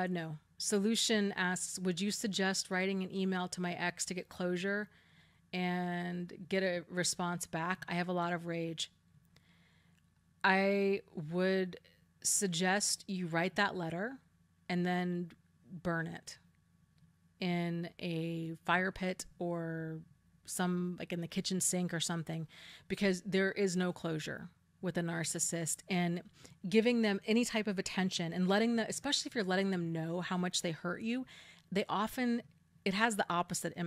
No. Solution asks, would you suggest writing an email to my ex to get closure and get a response back? I have a lot of rage. I would suggest you write that letter and then burn it in a fire pit or some, like in the kitchen sink or something, because there is no closure with a narcissist. And giving them any type of attention and letting them, especially if you're letting them know how much they hurt you, they often, it has the opposite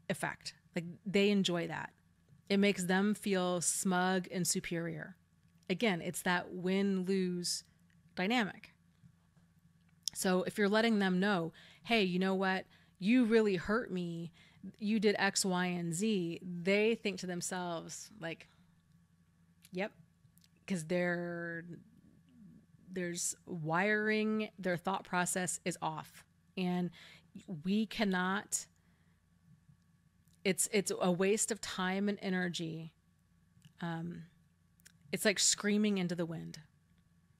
effect. Like they enjoy that. It makes them feel smug and superior. Again, it's that win-lose dynamic. So if you're letting them know, hey, you know what? You really hurt me. You did X, Y, and Z. They think to themselves like, yep, because there's wiring, their thought process is off. And we cannot, it's a waste of time and energy. It's like screaming into the wind,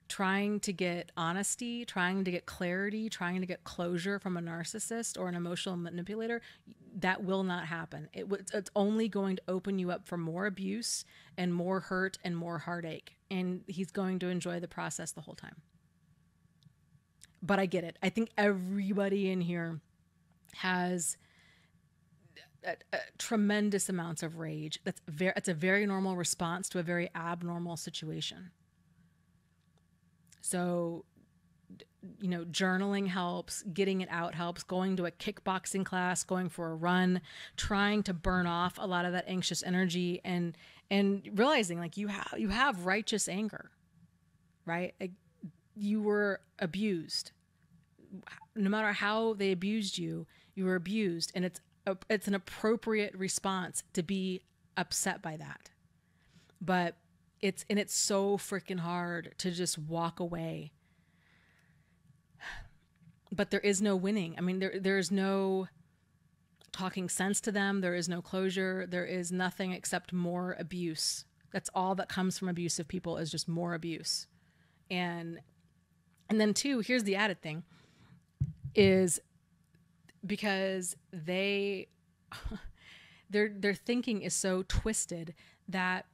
trying to get honesty, trying to get clarity, trying to get closure from a narcissist or an emotional manipulator. That will not happen. It's only going to open you up for more abuse and more hurt and more heartache. And he's going to enjoy the process the whole time. But I get it. I think everybody in here has tremendous amounts of rage. It's a very normal response to a very abnormal situation. So, you know, journaling helps, getting it out helps, going to a kickboxing class, going for a run, trying to burn off a lot of that anxious energy, and realizing like you have righteous anger, right? Like, you were abused. No matter how they abused you, you were abused, and it's an appropriate response to be upset by that. But it's so freaking hard to just walk away. But there is no winning. I mean, there is no talking sense to them. There is no closure. There is nothing except more abuse. That's all that comes from abusive people, is just more abuse. And then too, here's the added thing, is because their thinking is so twisted that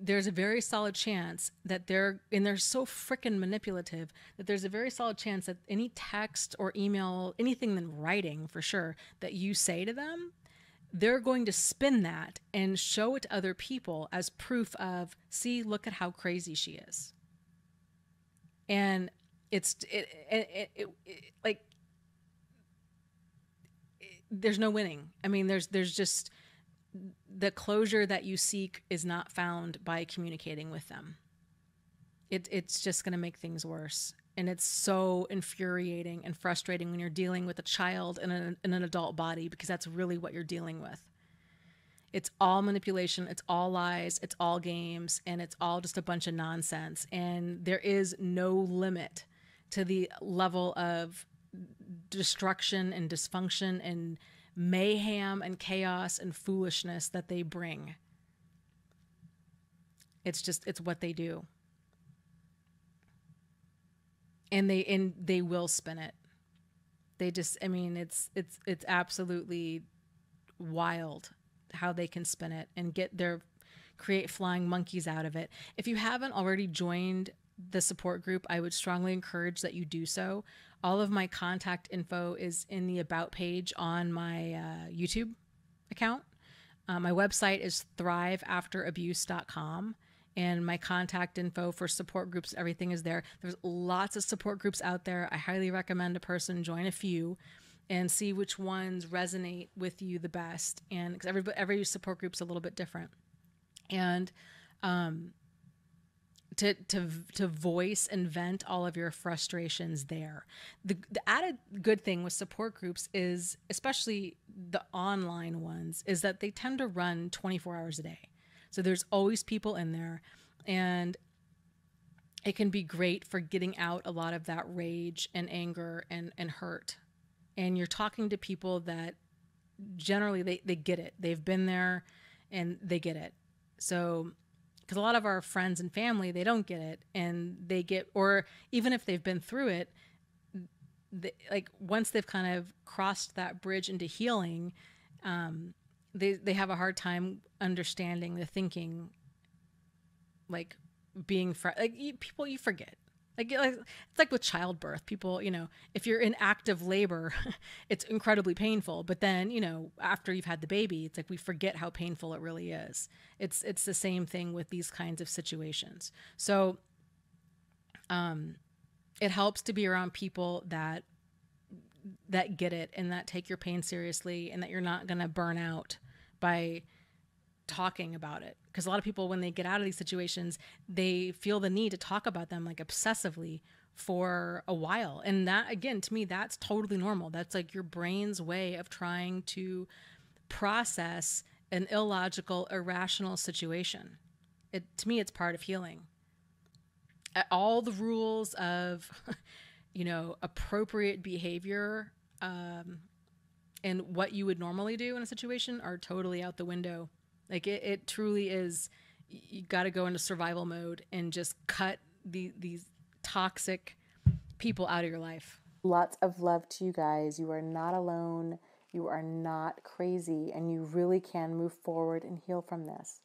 there's a very solid chance that they're so freaking manipulative that there's a very solid chance that any text or email, anything in writing for sure, that you say to them, they're going to spin that and show it to other people as proof of, see, look at how crazy she is. And like, there's no winning. I mean, there's just, the closure that you seek is not found by communicating with them. It's just going to make things worse. And it's so infuriating and frustrating when you're dealing with a child in an adult body, because that's really what you're dealing with. It's all manipulation. It's all lies. It's all games. And it's all just a bunch of nonsense. And there is no limit to the level of destruction and dysfunction and mayhem and chaos and foolishness that they bring. It's what they do. And they will spin it. They just, I mean, it's absolutely wild how they can spin it and create flying monkeys out of it. If you haven't already joined the support group, I would strongly encourage that you do so. All of my contact info is in the About page on my YouTube account. My website is thriveafterabuse.com, and my contact info for support groups, everything is there. There's lots of support groups out there. I highly recommend a person join a few and see which ones resonate with you the best. And because every support group's a little bit different. And to voice and vent all of your frustrations there. The added good thing with support groups is, especially the online ones, is that they tend to run 24 hours a day. So there's always people in there, and it can be great for getting out a lot of that rage and anger and hurt. And you're talking to people that generally they get it. They've been there and they get it. So, because a lot of our friends and family, they don't get it, and or even if they've been through it, like once they've kind of crossed that bridge into healing, they have a hard time understanding the thinking, like like people you forget. Like it's like with childbirth, people, if you're in active labor, it's incredibly painful. But then, after you've had the baby, it's like we forget how painful it really is. It's the same thing with these kinds of situations. So it helps to be around people that get it and that take your pain seriously, and that you're not going to burn out by talking about it. Because a lot of people, when they get out of these situations, they feel the need to talk about them like obsessively for a while. And that, again, to me, that's totally normal. That's like your brain's way of trying to process an illogical, irrational situation. To me, it's part of healing. All the rules of, appropriate behavior, and what you would normally do in a situation are totally out the window. Like it truly is. You got to go into survival mode and just cut these toxic people out of your life. Lots of love to you guys. You are not alone. You are not crazy, and you really can move forward and heal from this.